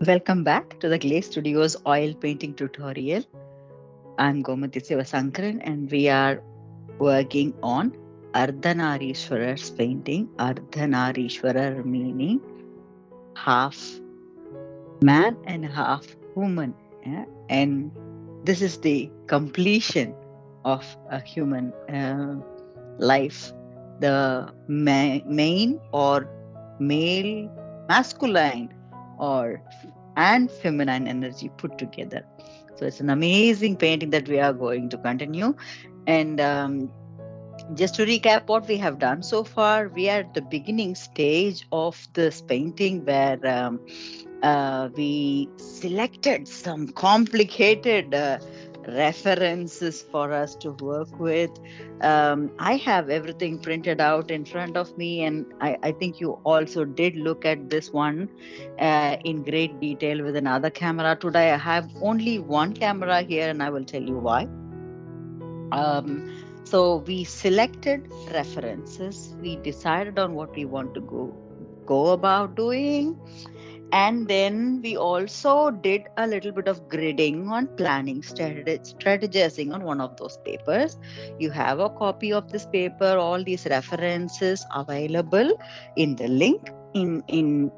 Welcome back to the GLAC Studios oil painting tutorial. I'm Gomati Sivasankaran and we are working on Ardhanareeshwarar's painting. Ardhanareeshwarar meaning half man and half woman. Yeah? And this is the completion of a human life. The main or male, masculine or and feminine energy put together. So it's an amazing painting that we are going to continue. And just to recap what we have done so far, we are at the beginning stage of this painting where we selected some complicated references for us to work with. I have everything printed out in front of me, and I think you also did look at this one in great detail with another camera. Today, I have only one camera here, and I will tell you why. Um, so we selected references. We decided on what we want to go about doing, and then we also did a little bit of gridding on planning, strategizing on one of those papers. You have a copy of this paper, all these references available in the link in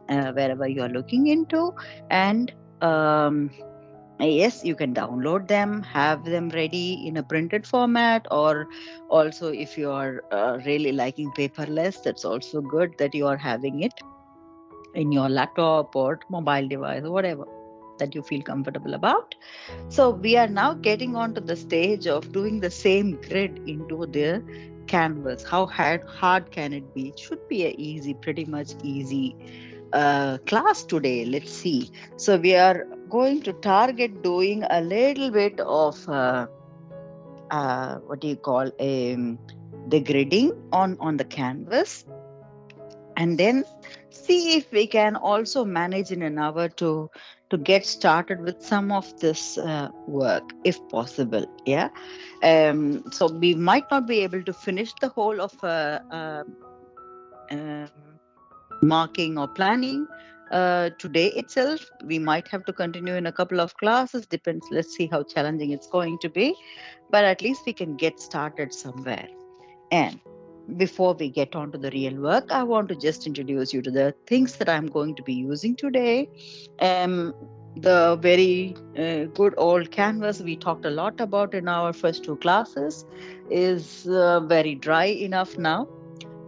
wherever you are looking into. And um, yes, you can download them, have them ready in a printed format, or also if you are really liking paperless, that's also good that you are having it in your laptop or mobile device or whatever that you feel comfortable about. So we are now getting on to the stage of doing the same grid into the canvas. How hard can it be? It should be a easy, pretty much easy class today. Let's see. So we are going to target doing a little bit of what do you call the gridding on the canvas, and then see if we can also manage in an hour to get started with some of this work if possible. Yeah. So we might not be able to finish the whole of um, marking or planning today itself. We might have to continue in a couple of classes, depends. Let's see how challenging it's going to be, but at least we can get started somewhere. And before we get on to the real work, I want to just introduce you to the things that I'm going to be using today. Um, the very good old canvas we talked a lot about in our first two classes is very dry enough now.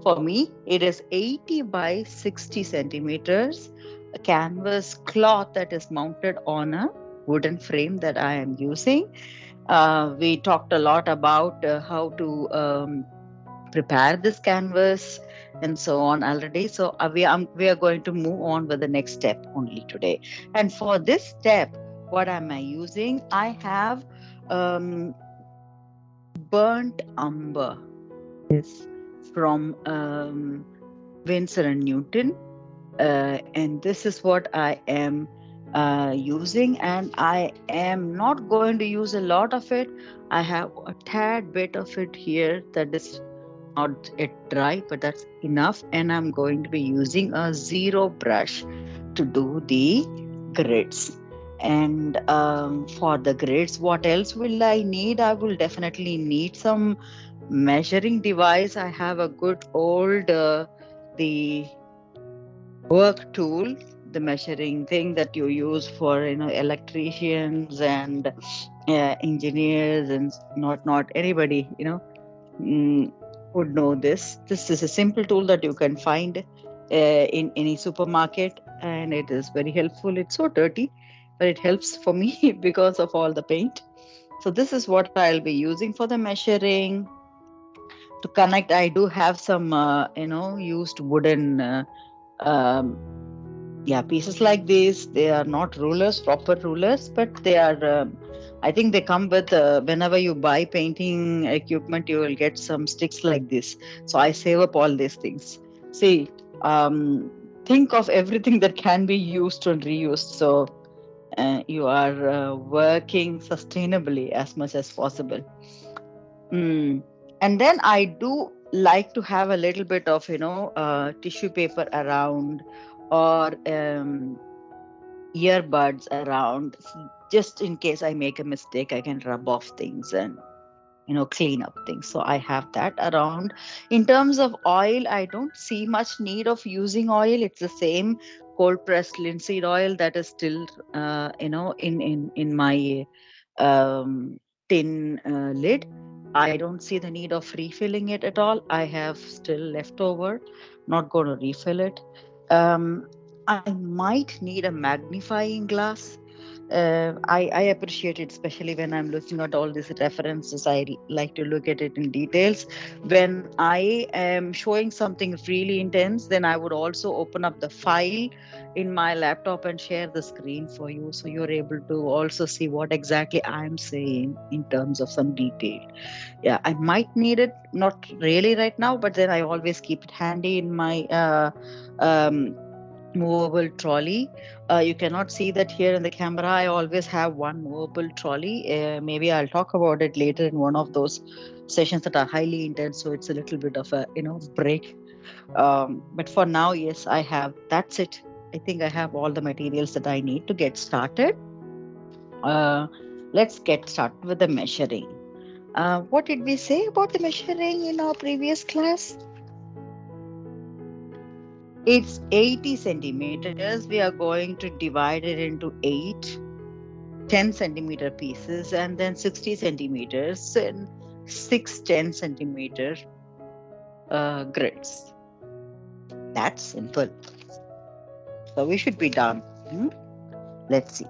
For me, it is 80 by 60 centimeters, a canvas cloth that is mounted on a wooden frame that I am using. We talked a lot about how to prepare this canvas and so on already. So we are going to move on with the next step only today. And for this step, what am I using? I have um, burnt umber. Is from Winsor and Newton, and this is what I am using, and I am not going to use a lot of it. I have a tad bit of it here that is not yet dry, but that's enough, and I'm going to be using a zero brush to do the grids. And for the grids, what else will I need? I will definitely need some measuring device. I have a good old the work tool, the measuring thing that you use for electricians and engineers, and not anybody mm, would know this. This is a simple tool that you can find in any supermarket, and it is very helpful. It's so dirty, but it helps for me because of all the paint. So this is what I'll be using for the measuring. To connect, I do have some used wooden um, yeah, pieces like this. They are not rulers, proper rulers, but they are I think they come with whenever you buy painting equipment, you will get some sticks like this. So I save up all these things. See, think of everything that can be used and reused, so you are working sustainably as much as possible. Mm. And then I do like to have a little bit of tissue paper around, or earbuds around, just in case I make a mistake, I can rub off things and clean up things. So I have that around. In terms of oil, I don't see much need of using oil. It's the same cold pressed linseed oil that is still in my um, tin lid. I don't see the need of refilling it at all. I have still leftover, not going to refill it. Um, I might need a magnifying glass. I appreciate it, especially when I'm looking at all these references. Like to look at it in details. When I am showing something really intense, then I would also open up the file in my laptop and share the screen for you, so you're able to also see what exactly I'm saying in terms of some detail. Yeah, I might need it, not really right now, but then I always keep it handy in my um, movable trolley. You cannot see that here in the camera. I always have one movable trolley. Maybe I'll talk about it later in one of those sessions that are highly intense, so it's a little bit of a break. But for now, yes, I have. That's it. I think I have all the materials that I need to get started. Uh, let's get started with the measuring. What did we say about the measuring in our previous class? It's 80 centimeters. We are going to divide it into 8 10 centimeter pieces, and then 60 centimeters and 6 10 centimeter grids. That's simple. So we should be done. Hmm? Let's see.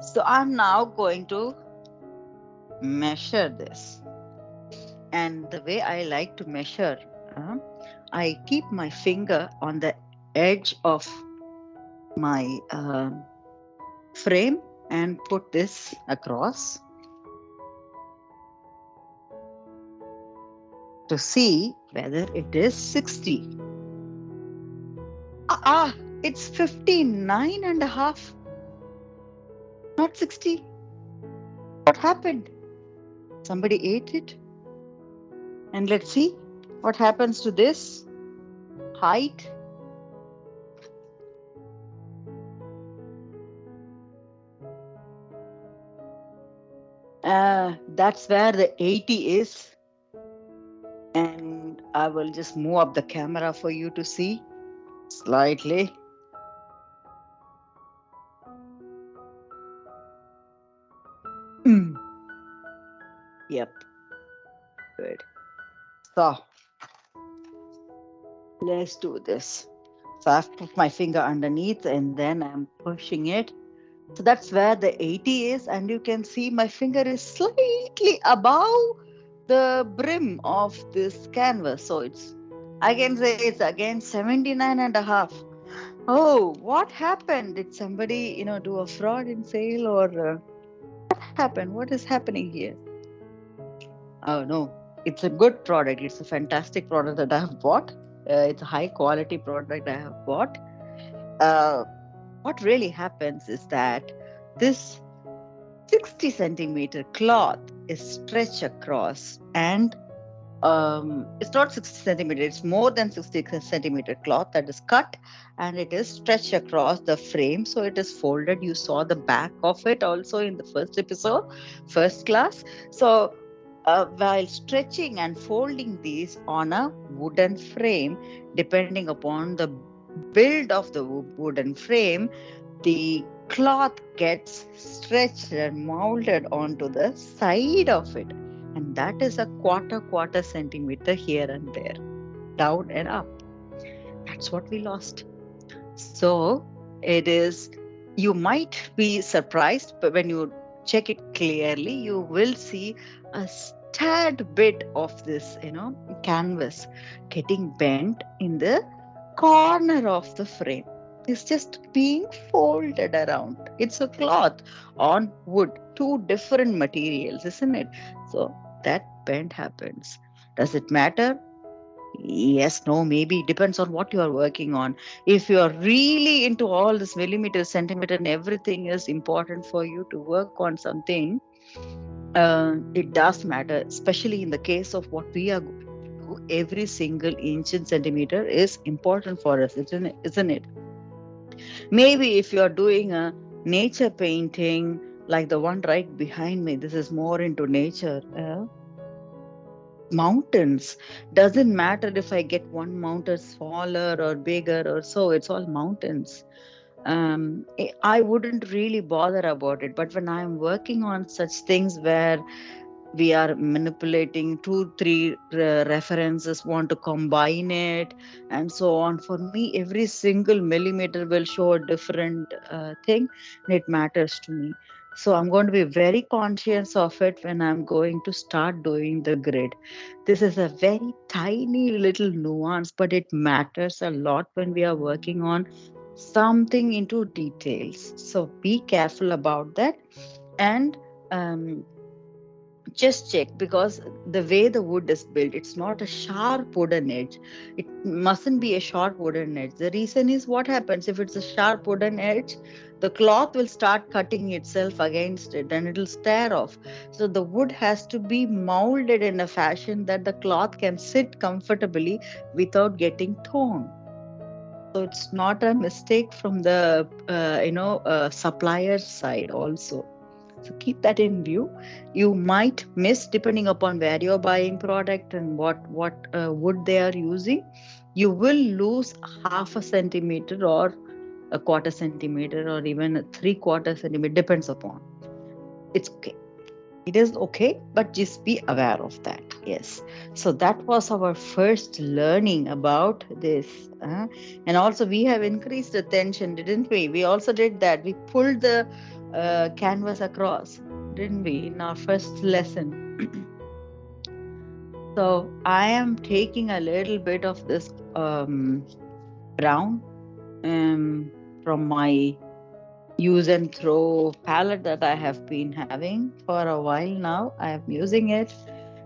So I'm now going to measure this. And the way I like to measure, uh, I keep my finger on the edge of my frame and put this across to see whether it is 60. It's 59 and a half, not 60. What happened? Somebody ate it. And let's see what happens to this height. That's where the 80 is. And I will just move up the camera for you to see slightly. Mm. Yep, good. So let's do this. So I've put my finger underneath and then I'm pushing it. So that's where the 80 is. And you can see my finger is slightly above the brim of this canvas. So I can say it's again 79 and a half. Oh, what happened? Did somebody, do a fraud in sale, or what happened? What is happening here? Oh, no. It's a good product. It's a fantastic product that I have bought. It's a high quality product I have bought. Uh, what really happens is that this 60 centimeter cloth is stretched across, and it's not 60 centimeter, it's more than 60 centimeter cloth that is cut, and it is stretched across the frame, so it is folded. You saw the back of it also in the first episode, first class. So while stretching and folding these on a wooden frame, depending upon the build of the wooden frame, the cloth gets stretched and molded onto the side of it. And that is a quarter centimeter here and there, down and up. That's what we lost. So it is, you might be surprised, but when you check it clearly, you will see a tad bit of this, canvas getting bent in the corner of the frame. It's just being folded around. It's a cloth on wood, two different materials, isn't it? So that bend happens. Does it matter? Yes, no, maybe. Depends on what you are working on. If you are really into all this millimeter, centimeter, and everything is important for you to work on something, it does matter, especially in the case of what we are going to do. Every single inch and centimeter is important for us, isn't it? Maybe if you're doing a nature painting, like the one right behind me, this is more into nature. Mountains, doesn't matter if I get one mountain smaller or bigger or so, it's all mountains. I wouldn't really bother about it. But when I'm working on such things where we are manipulating two, three references, want to combine it, and so on, for me, every single millimeter will show a different thing, and it matters to me. So I'm going to be very conscious of it when I'm going to start doing the grid. This is a very tiny little nuance, but it matters a lot when we are working on something into details. So be careful about that. And um, just check, because the way the wood is built, it's not a sharp wooden edge. It mustn't be a sharp wooden edge. The reason is, what happens if it's a sharp wooden edge? The cloth will start cutting itself against it and it'll tear off. So the wood has to be molded in a fashion that the cloth can sit comfortably without getting torn. So it's not a mistake from the supplier side also. So keep that in view. You might miss, depending upon where you're buying product and what wood they are using. You will lose half a centimeter or a quarter centimeter or even a three-quarter centimeter, depends upon. It's okay. It is okay, but just be aware of that. Yes. So that was our first learning about this. And also, we have increased the tension, didn't we? We also did that. We pulled the canvas across, didn't we, in our first lesson? So I am taking a little bit of this brown um, from my use and throw palette that I have been having for a while now. I am using it,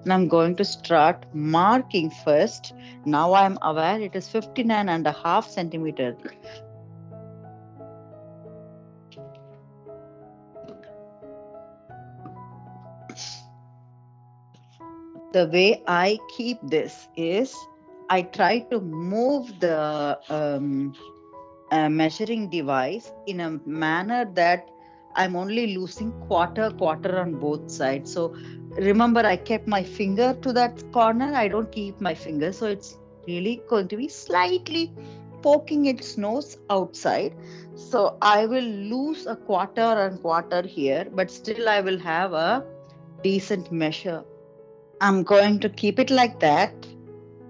and I'm going to start marking first. Now I'm aware it is 59.5 centimeter. The way I keep this is, I try to move the measuring device in a manner that I'm only losing quarter on both sides. So remember, I kept my finger to that corner. I don't keep my finger. So it's really going to be slightly poking its nose outside. So I will lose a quarter here, but still I will have a decent measure. I'm going to keep it like that.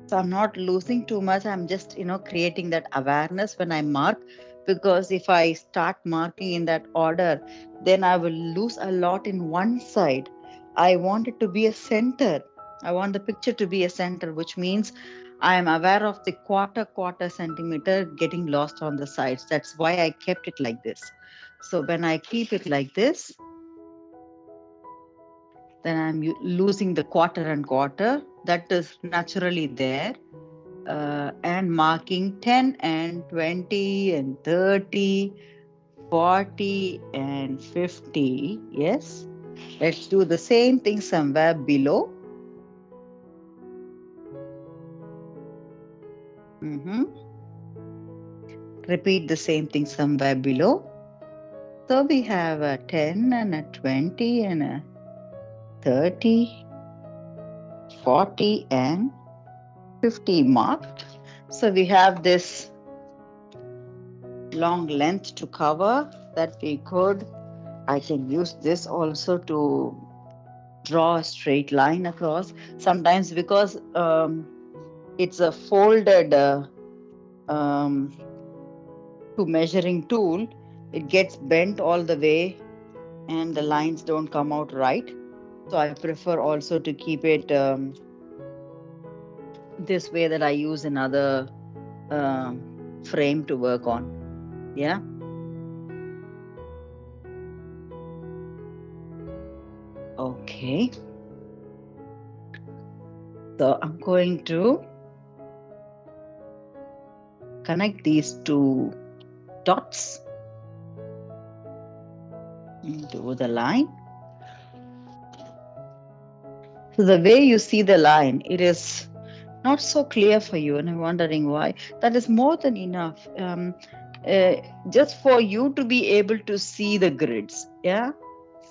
So I'm not losing too much. I'm just, creating that awareness when I mark. Because if I start marking in that order, then I will lose a lot in one side. I want it to be a center. I want the picture to be a center, which means I am aware of the quarter centimeter getting lost on the sides. That's why I kept it like this. So when I keep it like this, then I'm losing the quarter. That is naturally there. And marking 10 and 20 and 30, 40 and 50. Yes. Let's do the same thing somewhere below. Mhm. Repeat the same thing somewhere below. So we have a 10 and a 20 and a 30, 40 and 50 marked. So we have this long length to cover that we could. I can use this also to draw a straight line across. Sometimes, because it's a folded um, to measuring tool, it gets bent all the way and the lines don't come out right. So I prefer also to keep it this way, that I use another um, frame to work on. Yeah. Okay. So I'm going to connect these two dots into the line. So the way you see the line, it is not so clear for you, and I'm wondering why. That is more than enough. uh, just for you to be able to see the grids. Yeah.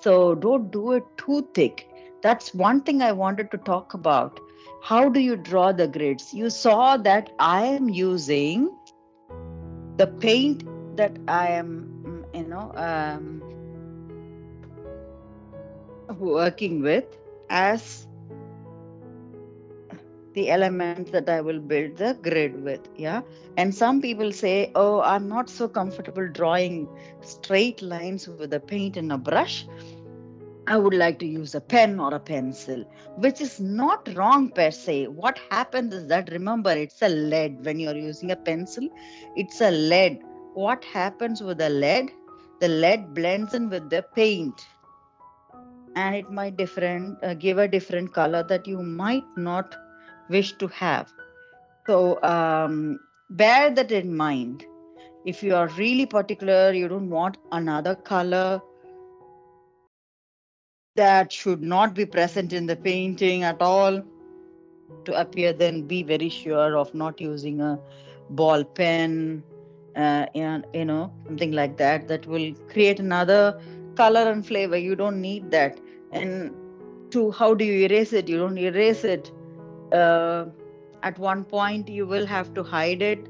So don't do it too thick. That's one thing I wanted to talk about. How do you draw the grids? You saw that I am using the paint that I am, working with as the element that I will build the grid with. Yeah. And some people say, oh, I'm not so comfortable drawing straight lines with a paint and a brush. I would like to use a pen or a pencil, which is not wrong per se. What happens is that, remember, it's a lead. When you're using a pencil, it's a lead. What happens with the lead? The lead blends in with the paint, and it might different give a different color that you might not wish to have. So bear that in mind. If you are really particular, you don't want another color that should not be present in the painting at all to appear, then be very sure of not using a ball pen, and something like that that will create another color and flavor. You don't need that. And to how do you erase it? You don't erase it. uh, at one point you will have to hide it.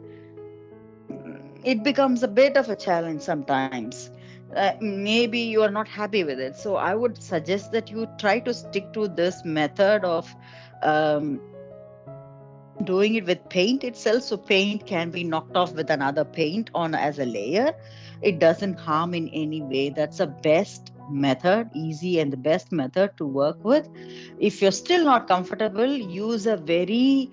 It becomes a bit of a challenge sometimes. Maybe you are not happy with it, so I would suggest that you try to stick to this method of um, doing it with paint itself. So paint can be knocked off with another paint on as a layer. It doesn't harm in any way. That's the best method, easy and the best method to work with. If you're still not comfortable, use a very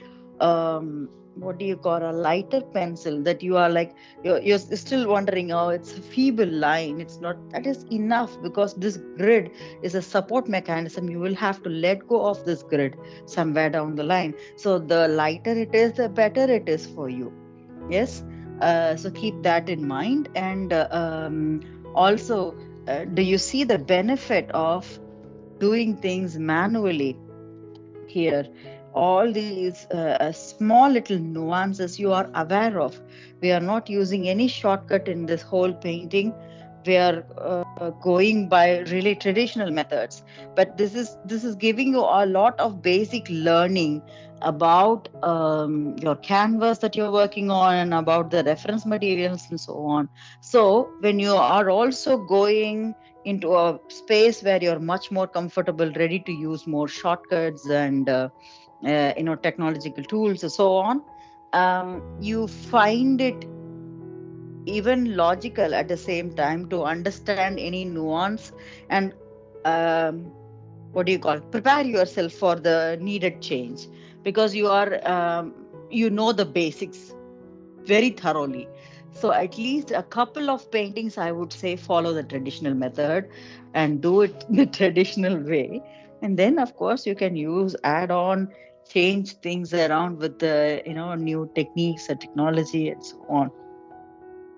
what do you call, a lighter pencil that you are like, you're still wondering, oh, it's a feeble line, it's not, that is enough, because this grid is a support mechanism. You will have to let go of this grid somewhere down the line. So the lighter it is, the better it is for you. Yes. So keep that in mind. And also, do you see the benefit of doing things manually here? All these small little nuances you are aware of. We are not using any shortcut in this whole painting. We are going by really traditional methods, but this is giving you a lot of basic learning about your canvas that you're working on, and about the reference materials and so on. So when you are also going into a space where you're much more comfortable, ready to use more shortcuts and technological tools and so on, you find it even logical at the same time to understand any nuance, and um, what do you call, prepare yourself for the needed change, because you are the basics very thoroughly. So at least a couple of paintings, I would say, follow the traditional method and do it the traditional way. And then, of course, you can use, add on, change things around with the new techniques and technology and so on.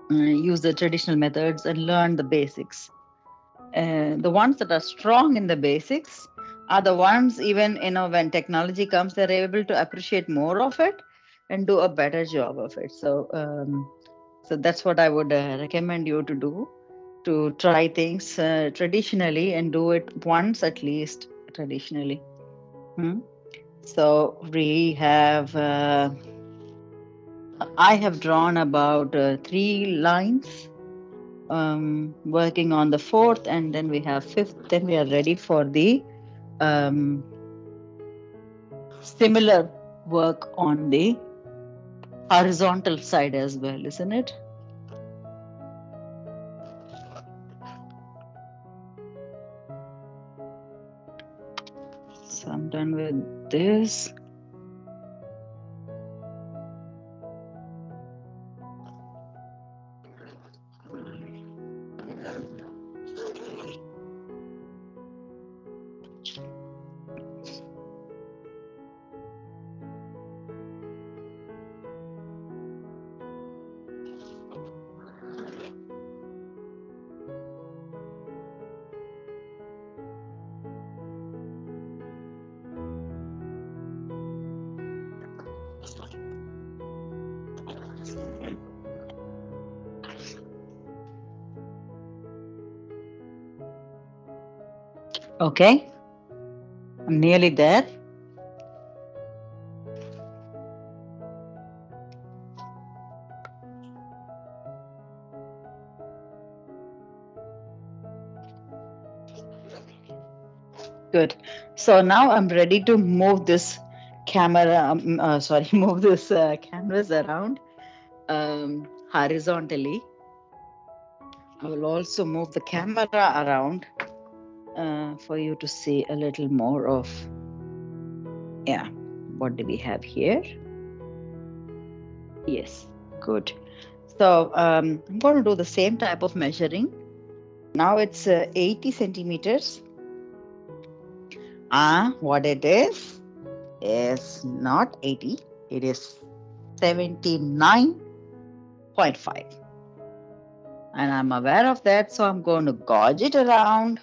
Use the traditional methods and learn the basics. The ones that are strong in the basics are the ones, even when technology comes, they're able to appreciate more of it and do a better job of it. So that's what I would recommend you to do, to try things traditionally and do it once at least traditionally. Hmm? So we have I have drawn about 3 lines, working on the fourth, and then we have fifth. Then we are ready for the um, similar work on the horizontal side as well, isn't it? So I'm done with this. Okay, I'm nearly there. Good. So now I'm ready to move this camera, sorry, move this canvas around horizontally. I will also move the camera around for you to see a little more of, yeah, what do we have here? Yes, good. So I'm going to do the same type of measuring. Now it's 80 centimeters. What it is not 80, it is 79.5. And I'm aware of that, so I'm going to gauge it around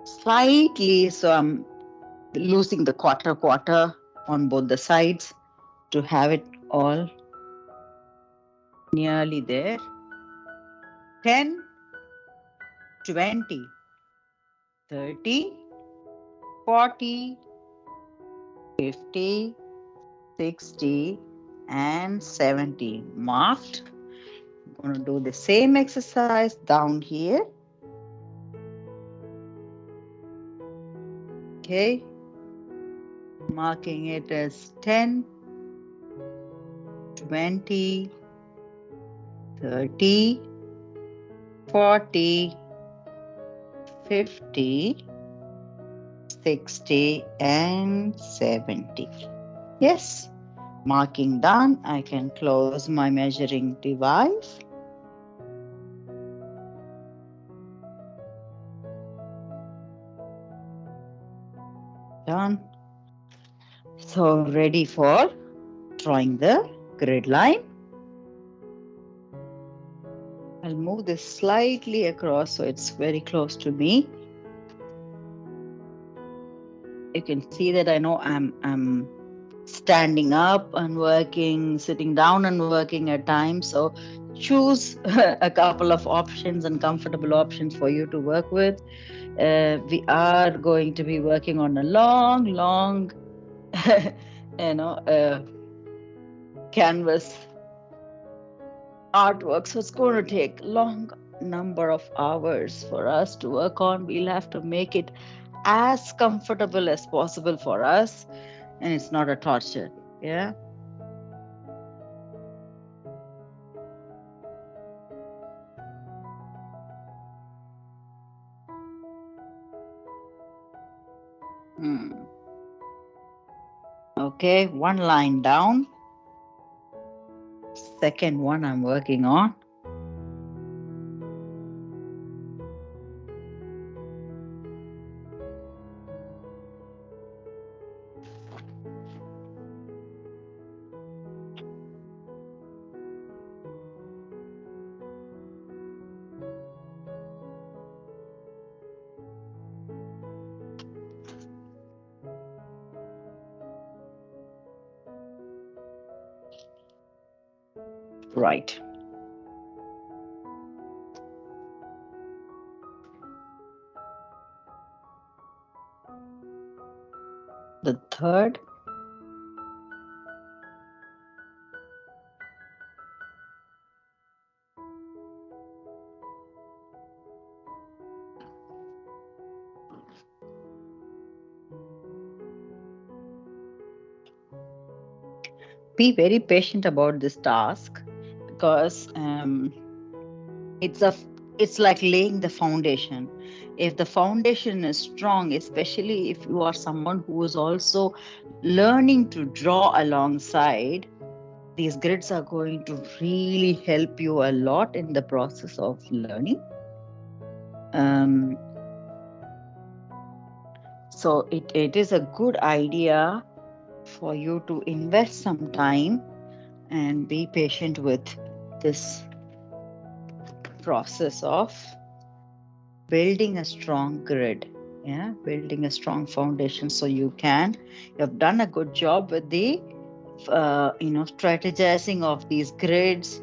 slightly. So I'm losing the quarter on both the sides to have it all nearly there. 10, 20, 30, 40, 50, 60, and 70 marked. I'm going to do the same exercise down here. Okay, marking it as 10, 20, 30, 40, 50, 60, and 70. Yes, marking done. I can close my measuring device. Done. So ready for drawing the grid line. I'll move this slightly across so it's very close to me. You can see that I know I'm standing up and working, sitting down and working at times. So choose a couple of options and comfortable options for you to work with. We are going to be working on a long, canvas artwork. So it's going to take long number of hours for us to work on. We'll have to make it as comfortable as possible for us, and it's not a torture. Yeah. Hmm. Okay, one line down. Second one I'm working on. Right. The third. Be very patient about this task because it's a it's like laying the foundation. If the foundation is strong, especially if you are someone who is also learning to draw alongside, these grids are going to really help you a lot in the process of learning. um, so it is a good idea for you to invest some time and be patient with this process of building a strong grid. Yeah, building a strong foundation so you have done a good job with the strategizing of these grids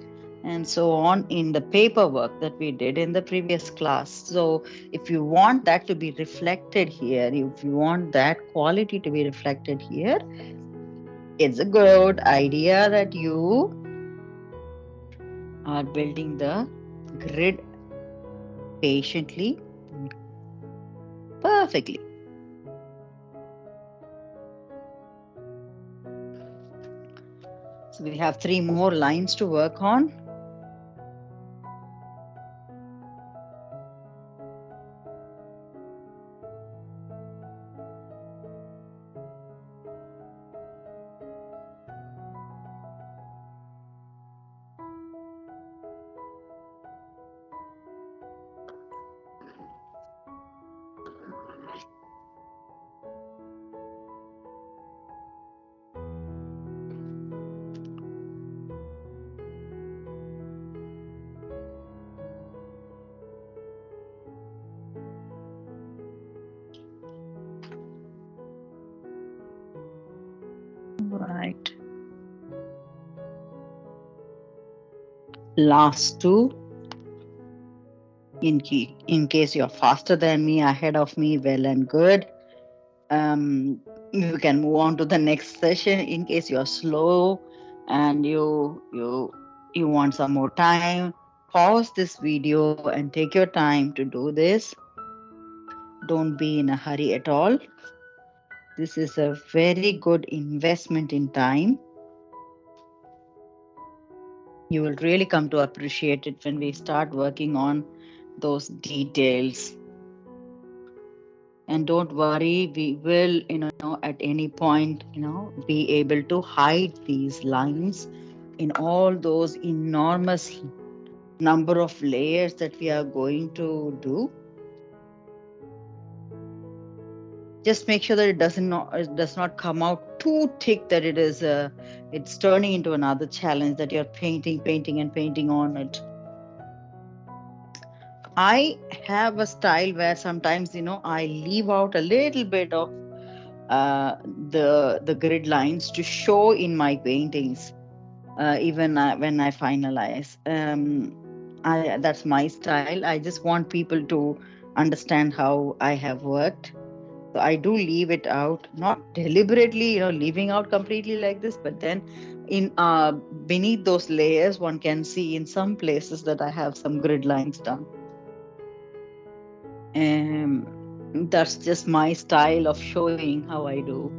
and so on in the paperwork that we did in the previous class. So, if you want that to be reflected here, if you want that quality to be reflected here, it's a good idea that you are building the grid patiently, perfectly. So, we have three more lines to work on. Right. Last two. In case you're faster than me, ahead of me, well and good. You can move on to the next session. In case you're slow and you want some more time, pause this video and take your time to do this. Don't be in a hurry at all. This is a very good investment in time. You will really come to appreciate it when we start working on those details. And don't worry, we will, at any point, be able to hide these lines in all those enormous number of layers that we are going to do. Just make sure that it does not come out too thick that it's turning into another challenge that you're painting and painting on it. I have a style where sometimes, I leave out a little bit of the grid lines to show in my paintings, even when I finalize. That's my style. I just want people to understand how I have worked. So I do leave it out, not deliberately, leaving out completely like this, but then in beneath those layers, one can see in some places that I have some grid lines done. Um, that's just my style of showing how I do,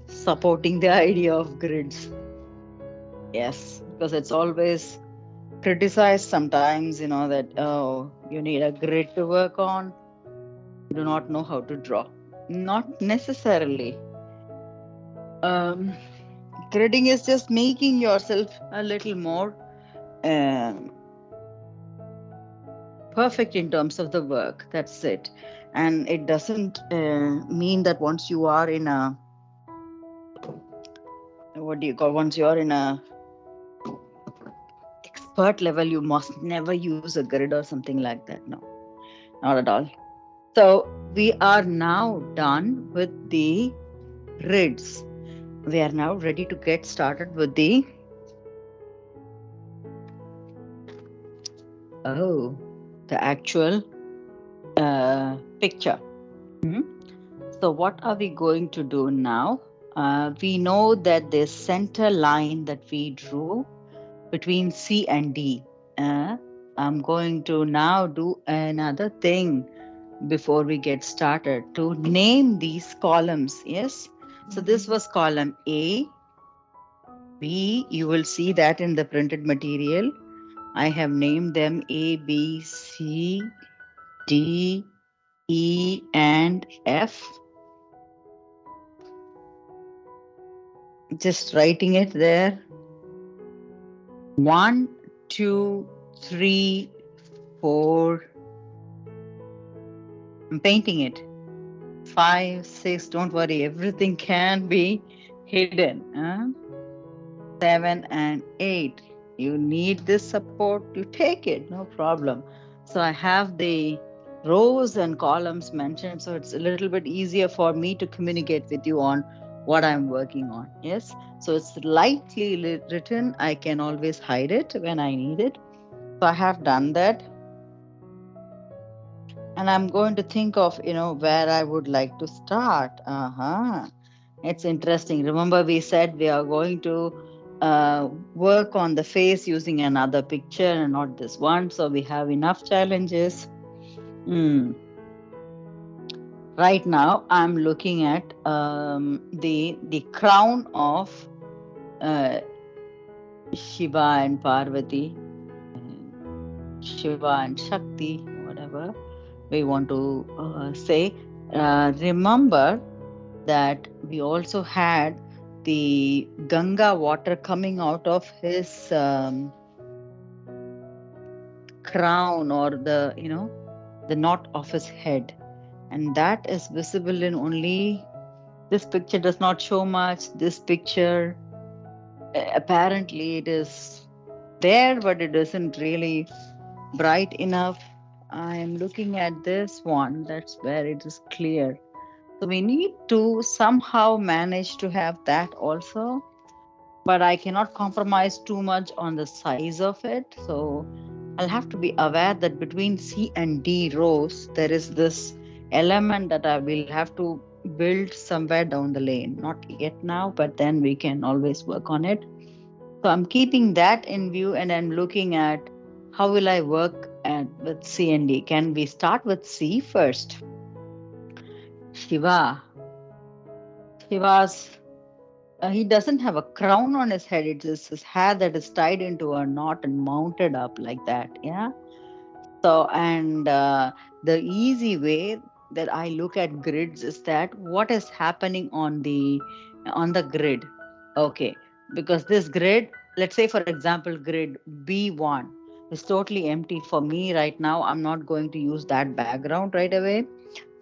supporting the idea of grids. Yes, because it's always criticized sometimes, that, oh, you need a grid to work on. You do not know how to draw. Not necessarily. Um, Gridding is just making yourself a little more um, perfect in terms of the work. That's it. And it doesn't mean that once you are in a, what do you call, once you're in a expert level, you must never use a grid or something like that. No, not at all. So we are now done with the grids. We are now ready to get started with oh, the actual picture. Mhm. So what are we going to do now? We know that the center line that we drew between C and D. Uh, I'm going to now do another thing before we get started to name these columns. Yes. So this was column A, B. You will see that in the printed material. I have named them A, B, C, D, E, and F. Just writing it there. 1, 2, 3, 4. I'm painting it. 5, 6. Don't worry, everything can be hidden. 7 and 8. You need this support, you take it, no problem. So I have the rows and columns mentioned, so it's a little bit easier for me to communicate with you on what I'm working on. Yes. So it's lightly written. I can always hide it when I need it. So I have done that. And I'm going to think of, where I would like to start. Uh-huh. It's interesting. Remember, we said we are going to work on the face using another picture and not this one. So we have enough challenges. Hmm. Right now, I'm looking at the crown of uh, Shiva and Parvati, and Shiva and Shakti, whatever we want to say. Remember that we also had the Ganga water coming out of his crown, or the knot of his head, and that is visible in only this picture. Does not show much. This picture, apparently it is there, but it isn't really bright enough. I am looking at this one. That's where it is clear. So we need to somehow manage to have that also, but I cannot compromise too much on the size of it. So I'll have to be aware that between C and D rows, there is this element that I will have to build somewhere down the lane. Not yet now, but then we can always work on it. So I'm keeping that in view, and I'm looking at how will I work with C and D. Can we start with C first? Shiva. Shiva's he doesn't have a crown on his head. It's just his hair that is tied into a knot and mounted up like that. Yeah. So, and the easy way that I look at grids is that what is happening on the grid. Okay, because this grid, let's say for example, grid B1 is totally empty for me right now. I'm not going to use that background right away.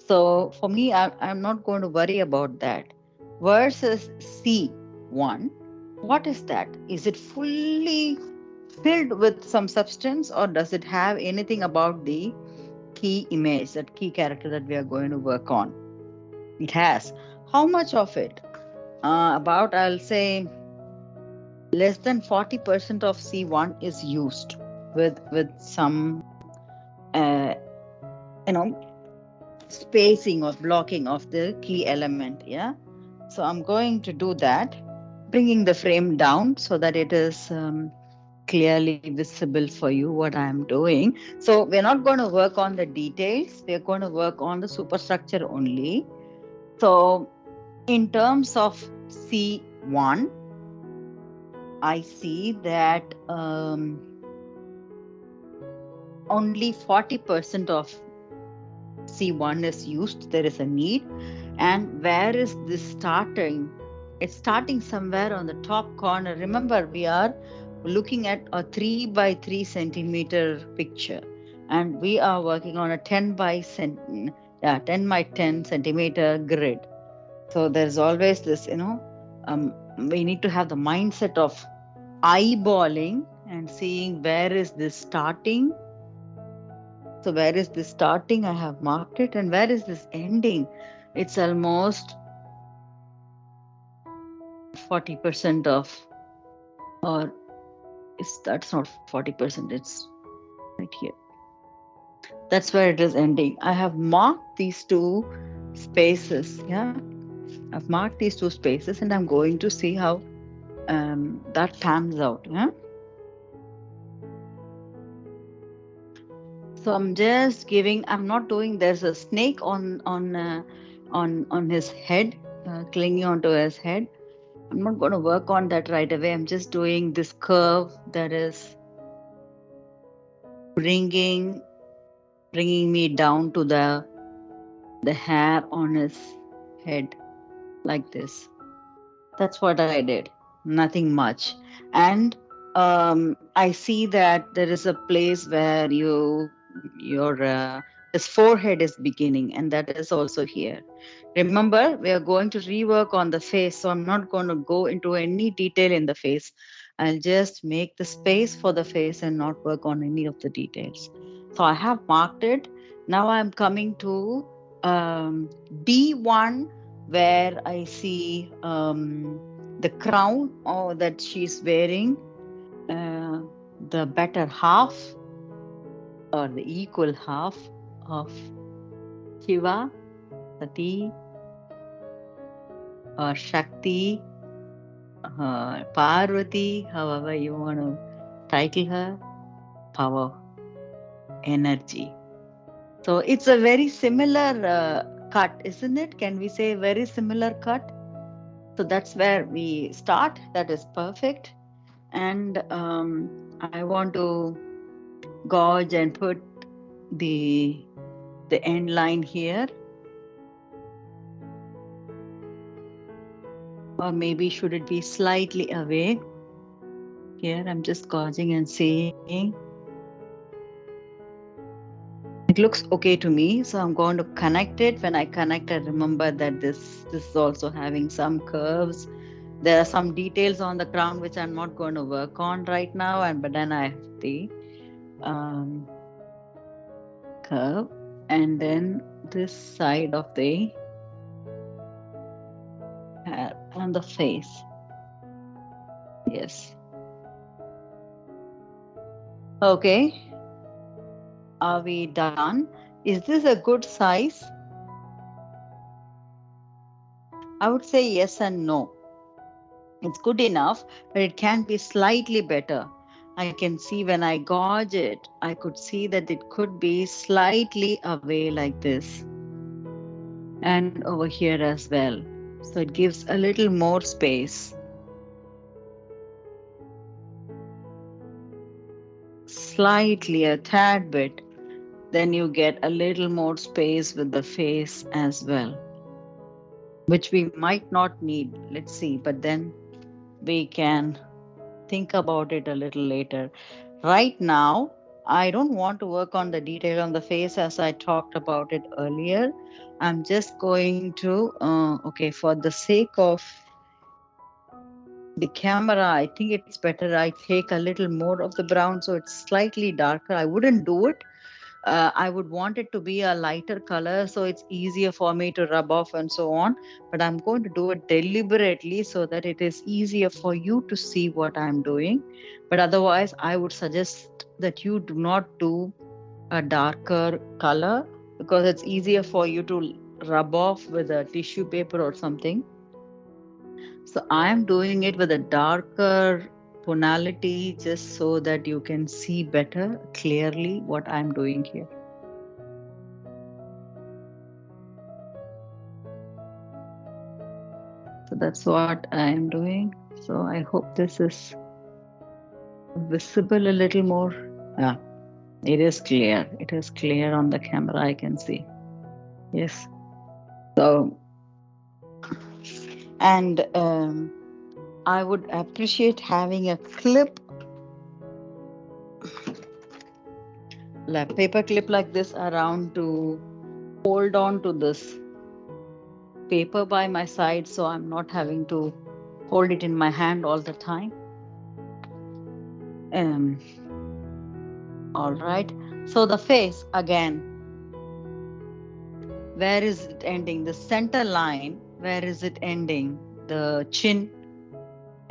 So for me, I'm not going to worry about that. Versus C1, what is that? Is it fully filled with some substance, or does it have anything about the key image, that key character that we are going to work on? It has. How much of it? About, I'll say, less than 40% of C1 is used with some, uh, you know, spacing or blocking of the key element. Yeah. So I'm going to do that, bringing the frame down so that it is clearly visible for you what I am doing. So we're not going to work on the details. We're going to work on the superstructure only. So in terms of C1, I see that only 40% of C1 is used. There is a need. And where is this starting? It's starting somewhere on the top corner. Remember, we are looking at a 3 by 3 centimeter picture, and we are working on a 10 by 10 centimeter grid. So there's always this, we need to have the mindset of eyeballing and seeing where is this starting. So where is this starting? I have marked it. And where is this ending? It's almost 40% of, or is that's not 40%, it's right here. That's where it is ending. I have marked these two spaces. Yeah. I've marked these two spaces, and I'm going to see how that pans out. Yeah. So I'm just giving. I'm not doing. There's a snake on his head, clinging onto his head. I'm not going to work on that right away. I'm just doing this curve that is bringing bringing me down to the hair on his head like this. That's what I did. Nothing much. And I see that there is a place where your his forehead is beginning, and that is also here. Remember, we are going to rework on the face, so I'm not going to go into any detail in the face. I'll just make the space for the face and not work on any of the details. So I have marked it. Now I'm coming to B1. where I see the crown that she's wearing, uh, the better half or the equal half of Shiva, Sati, or Shakti, Parvati, however you want to title her, power, energy. So it's a very similar cut, isn't it? Can we say very similar cut? So that's where we start. That is perfect. And I want to gauge and put the the end line here, or maybe should it be slightly away? Here I'm just gauging and seeing. It looks okay to me, so I'm going to connect it. When I connect, I remember that this is also having some curves. There are some details on the crown which I'm not going to work on right now, and but then I have the um, curve, and then this side of the hair and the face. Yes. Okay. Are we done? Is this a good size? I would say yes and no. It's good enough, but it can be slightly better. I can see when I gauge it, I could see that it could be slightly away like this and over here as well. So it gives a little more space, slightly a tad bit. Then you get a little more space with the face as well, which we might not need. Let's see, but then we can think about it a little later. Right now, I don't want to work on the detail on the face as I talked about it earlier. I'm just going to, okay, for the sake of the camera, I think it's better I take a little more of the brown so it's slightly darker. I wouldn't do it. I would want it to be a lighter color so it's easier for me to rub off and so on. But I'm going to do it deliberately so that it is easier for you to see what I'm doing. But otherwise, I would suggest that you do not do a darker color because it's easier for you to rub off with a tissue paper or something. So I'm doing it with a darker tonality just so that you can see better clearly what I'm doing here. So that's what I'm doing. So I hope this is visible a little more. Yeah, it is clear. It is clear on the camera. I can see. Yes. So, and I would appreciate having a clip, like paper clip like this around to hold on to this paper by my side so I'm not having to hold it in my hand all the time. Um, all right. So the face again, where is it ending? The center line, where is it ending? The chin.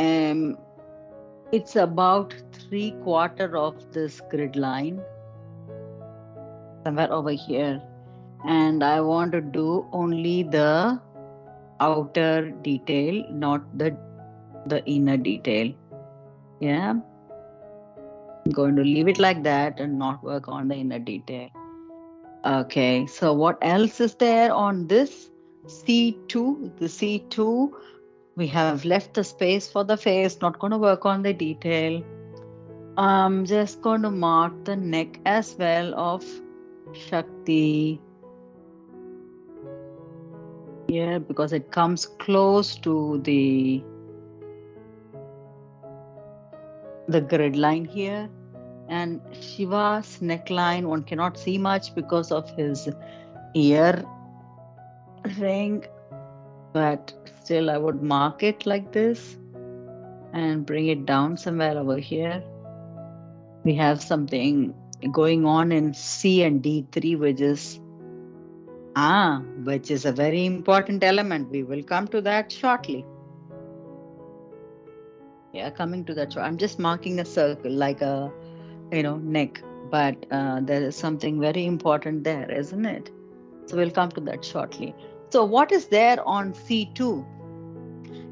Um, it's about 3/4 of this grid line, somewhere over here. And I want to do only the outer detail, not the inner detail. Yeah. I'm going to leave it like that and not work on the inner detail. Okay, so what else is there on this C2? The C2, we have left the space for the face, not going to work on the detail. I'm just going to mark the neck as well of Shakti here because it comes close to the grid line here. And Shiva's neckline, one cannot see much because of his ear ring, but still I would mark it like this and bring it down somewhere over here. We have something going on in C and D3, which is Which is a very important element. We will come to that shortly. Yeah, coming to that. I'm just marking a circle like a, neck, but there is something very important there, isn't it? So we'll come to that shortly. So what is there on C2?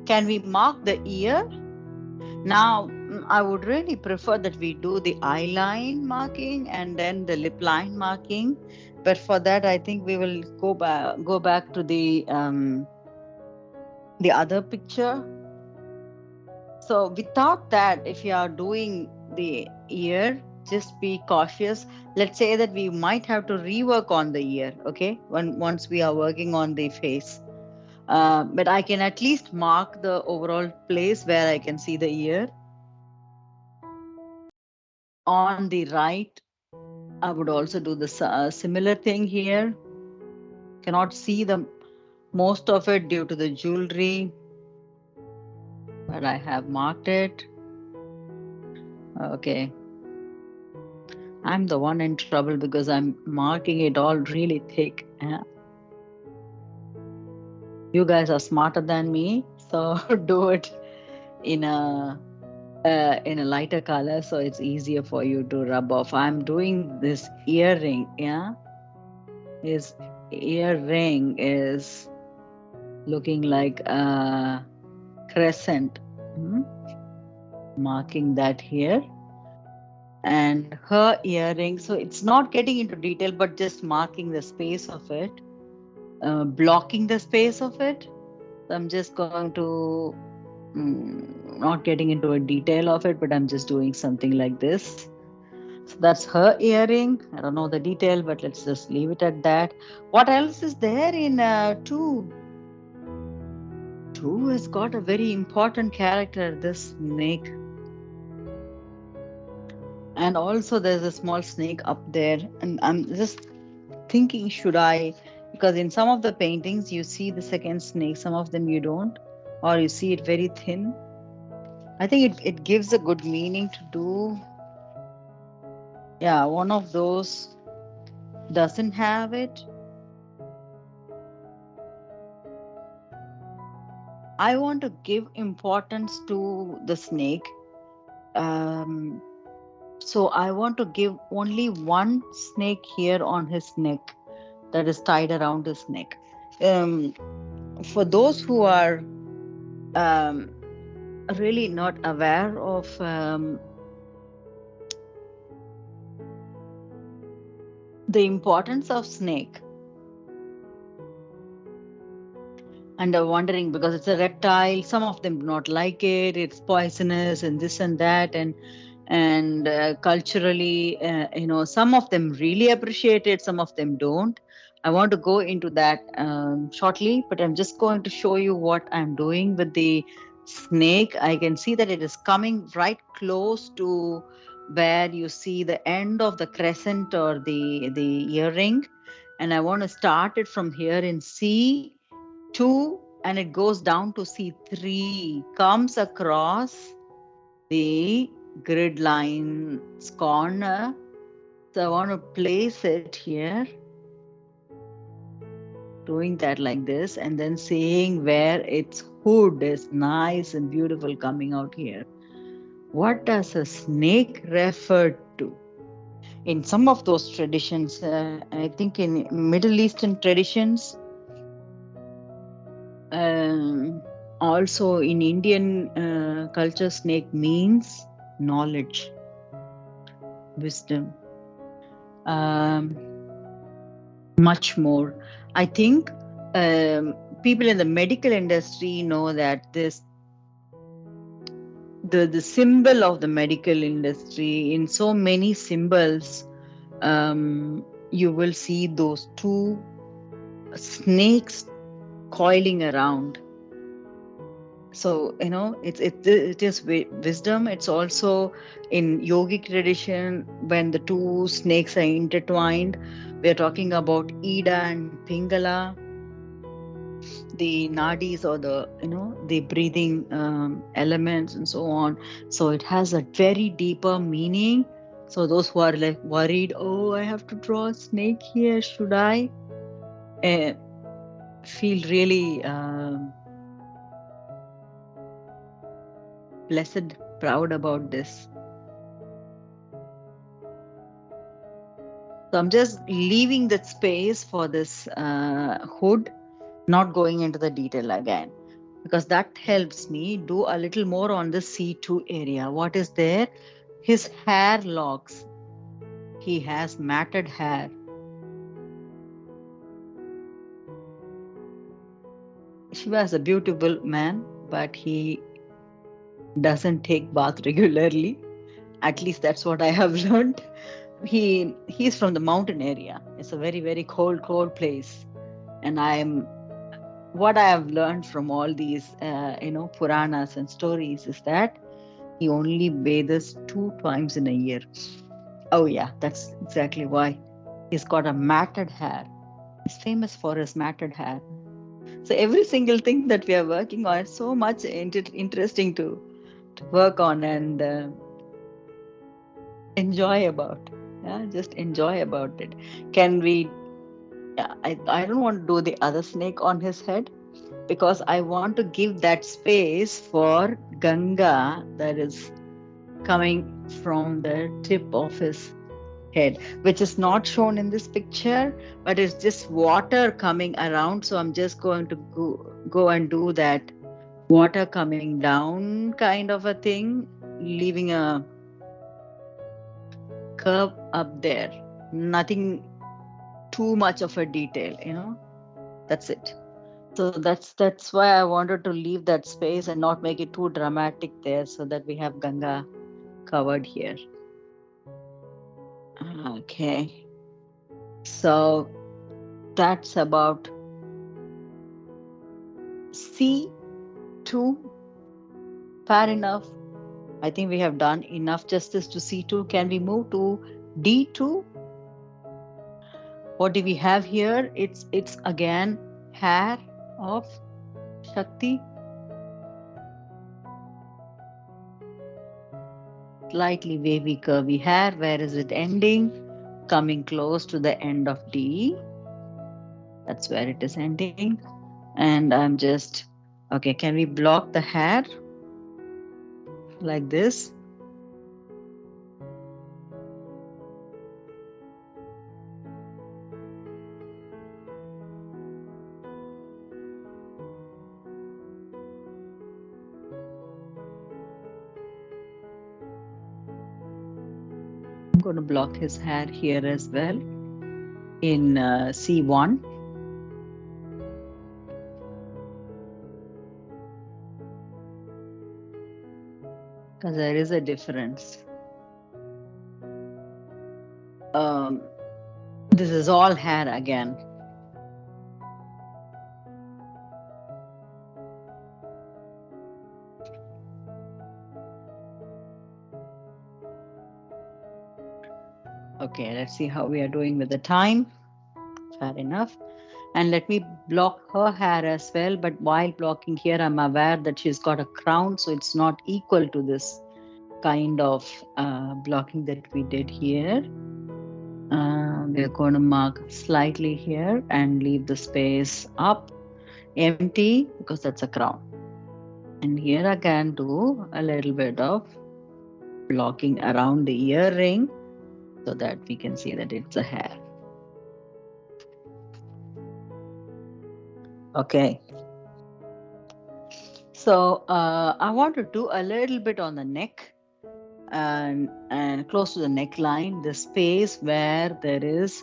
Can we mark the ear? Now, I would really prefer that we do the eyeline marking and then the lip line marking. But for that, I think we will go back to the other picture. So without that, if you are doing the ear, just be cautious. Let's say that we might have to rework on the ear, okay? Once we are working on the face. But I can at least mark the overall place where I can see the ear. On the right, I would also do the similar thing here. Cannot see the most of it due to the jewelry, but I have marked it. Okay. I'm the one in trouble because I'm marking it all really thick. You guys are smarter than me, so do it in a lighter color so it's easier for you to rub off. I'm doing this earring, yeah. His earring is looking like a crescent. Hmm, marking that here. And her earring, so it's not getting into detail, but just marking the space of it, blocking the space of it. So I'm just going to, not getting into a detail of it, but I'm just doing something like this. So that's her earring. I don't know the detail, but let's just leave it at that. What else is there in two? Two has got a very important character, this snake. And also there's a small snake up there. And I'm just thinking, should I? Because in some of the paintings, you see the second snake, some of them you don't, or you see it very thin. I think it gives a good meaning to do. Yeah, one of those doesn't have it. I want to give importance to the snake. Um, so I want to give only one snake here on his neck that is tied around his neck. Um, for those who are um, really not aware of the importance of snake and are wondering because it's a reptile, some of them do not like it, it's poisonous and this and that, and culturally, some of them really appreciate it, some of them don't. I want to go into that shortly, but I'm just going to show you what I'm doing with the snake. I can see that it is coming right close to where you see the end of the crescent or the earring, and I want to start it from here in C2, and it goes down to C3, comes across the grid line's corner. So I want to place it here, doing that like this, and then seeing where its hood is nice and beautiful coming out here. What does a snake refer to? In some of those traditions, I think in Middle Eastern traditions, um, also in Indian culture, snake means knowledge, wisdom. Um, Much more. I think people in the medical industry know that the symbol of the medical industry, in so many symbols, you will see those two snakes coiling around. So it is wisdom. It's also in yogic tradition when the two snakes are intertwined. We are talking about Ida and Pingala, the nadis, or the breathing elements and so on. So it has a very deeper meaning. So those who are like worried, oh, I have to draw a snake here, should I? uh, feel really blessed, proud about this. So I'm just leaving that space for this hood, not going into the detail again, because that helps me do a little more on the C2 area. What is there? His hair locks. He has matted hair. Shiva is a beautiful man, but he doesn't take bath regularly. At least that's what I have learned. He's from the mountain area. It's a very very cold place, and I'm what I have learned from all these Puranas and stories is that he only bathes 2 times in a year. Oh yeah, that's exactly why. He's got a matted hair. He's famous for his matted hair. So every single thing that we are working on is so much interesting to work on and enjoy about. Yeah, just enjoy about it. Can we? Yeah, I don't want to do the other snake on his head because I want to give that space for Ganga that is coming from the tip of his head, which is not shown in this picture, but it's just water coming around. So I'm just going to go and do that water coming down kind of a thing, leaving a curve up there. Nothing too much of a detail. That's it. So that's why I wanted to leave that space and not make it too dramatic there so that we have Ganga covered here. Okay. So that's about C2. Fair enough. I think we have done enough justice to C2. Can we move to D2? What do we have here? It's again hair of Shakti, slightly wavy curvy hair. Where is it ending? Coming close to the end of D. That's where it is ending. And I'm just okay. Can we block the hair like this? I'm going to block his hair here as well in C1 because there is a difference. Um, this is all hair again. Okay, let's see how we are doing with the time. Fair enough. And let me block her hair as well. But while blocking here, I'm aware that she's got a crown, so it's not equal to this kind of blocking that we did here. We're going to mark slightly here and leave the space up empty because that's a crown. And here I can do a little bit of blocking around the earring so that we can see that it's a hair. Okay. So I want to do a little bit on the neck and close to the neckline, the space where there is,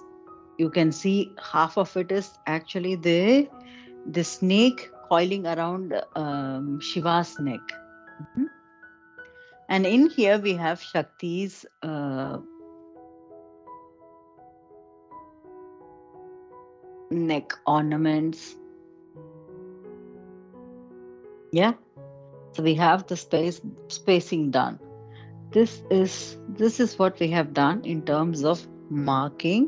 you can see half of it is actually the snake coiling around Shiva's neck. Mhm. And in here we have Shakti's neck ornaments. Yeah. So we have the spacing done. This is what we have done in terms of marking.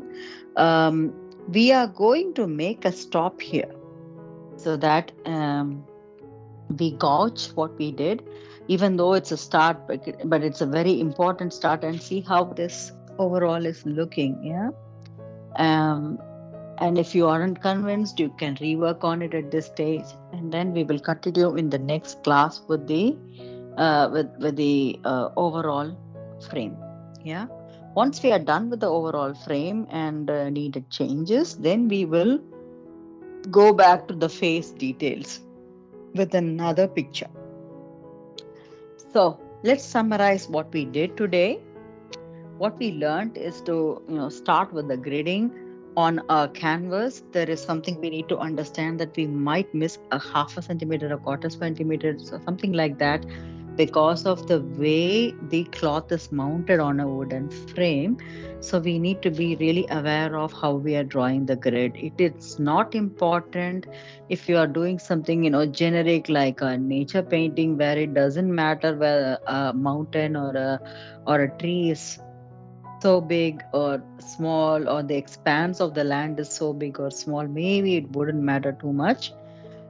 We are going to make a stop here so that we gauge what we did, even though it's a start, but it's a very important start, and see how this overall is looking. Yeah. And if you aren't convinced, you can rework on it at this stage, and then we will continue in the next class with the overall frame. Yeah. Once we are done with the overall frame and needed changes, then we will go back to the face details with another picture. So let's summarize what we did today. What we learned is to start with the gridding on a canvas. There is something we need to understand, that we might miss a half a centimeter, a quarter centimeter, so something like that, because of the way the cloth is mounted on a wooden frame. So we need to be really aware of how we are drawing the grid. It's not important if you are doing something generic like a nature painting, where it doesn't matter whether a mountain or a tree is so big or small, or the expanse of the land is so big or small. Maybe it wouldn't matter too much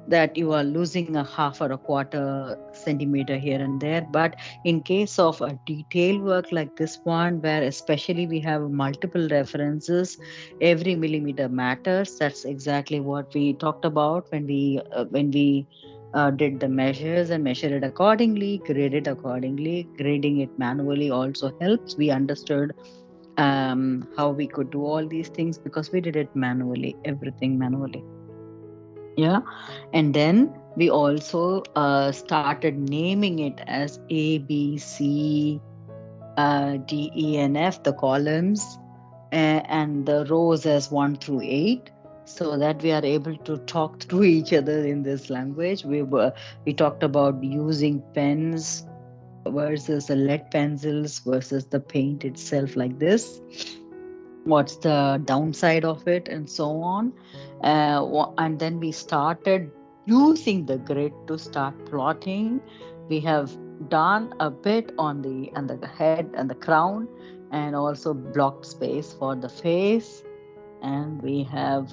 that you are losing a half or a quarter centimeter here and there. But in case of a detailed work like this one, where especially we have multiple references, every millimeter matters. That's exactly what we talked about when we did the measures and measured it accordingly, graded accordingly. Grading it manually also helps. We understood how we could do all these things because we did it manually, everything manually. Yeah. And then we also started naming it as A, B, C, D, E, and F, the columns, and the rows as 1 through 8, so that we are able to talk through each other in this language. We talked about using pens versus the lead pencils versus the paint itself, like this. What's the downside of it, and so on. And then we started using the grid to start plotting. We have done a bit on the head and the crown, and also blocked space for the face, and we have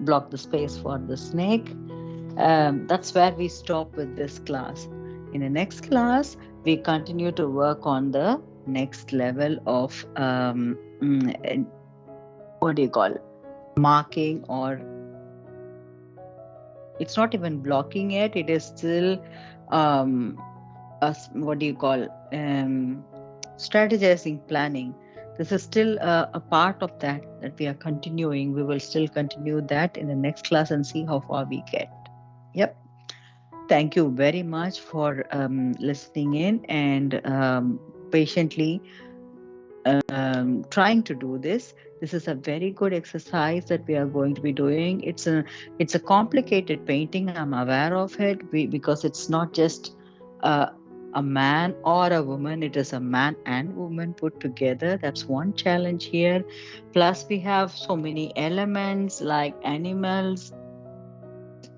blocked the space for the snake. That's where we stop with this class. In the next class, we continue to work on the next level of what do you call, marking, or it's not even blocking it. It is still what do you call, strategizing, planning. This is still a part of that we are continuing. We will still continue that in the next class and see how far we get. Yep. Thank you very much for listening in and patiently trying to do this. This is a very good exercise that we are going to be doing. It's a complicated painting. I'm aware of it, because it's not just uh, a man or a woman. It is a man and woman put together. That's one challenge here. Plus, we have so many elements like animals.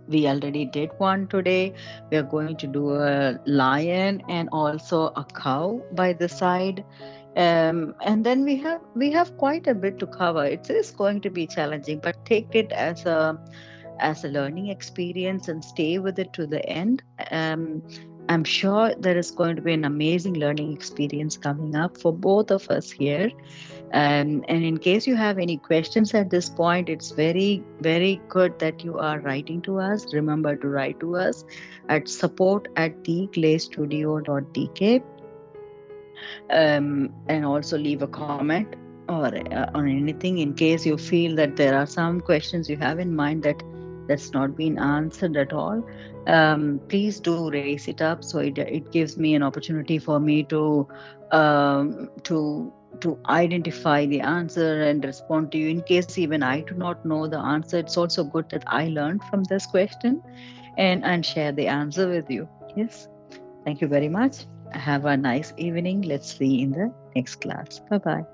We already did one today. We are going to do a lion and also a cow by the side. And then we have quite a bit to cover. It is going to be challenging, but take it as a learning experience and stay with it to the end. Um, I'm sure there is going to be an amazing learning experience coming up for both of us here. And in case you have any questions at this point, it's very, very good that you are writing to us. Remember to write to us at support@theclaystudio.dk, and also leave a comment or on anything, in case you feel that there are some questions you have in mind that's not been answered at all. Please do raise it up, so it gives me an opportunity for me um, to to identify the answer and respond to you. In case even I do not know the answer, it's also good that I learned from this question and share the answer with you. Yes. Thank you very much. Have a nice evening. Let's see in the next class. Bye bye.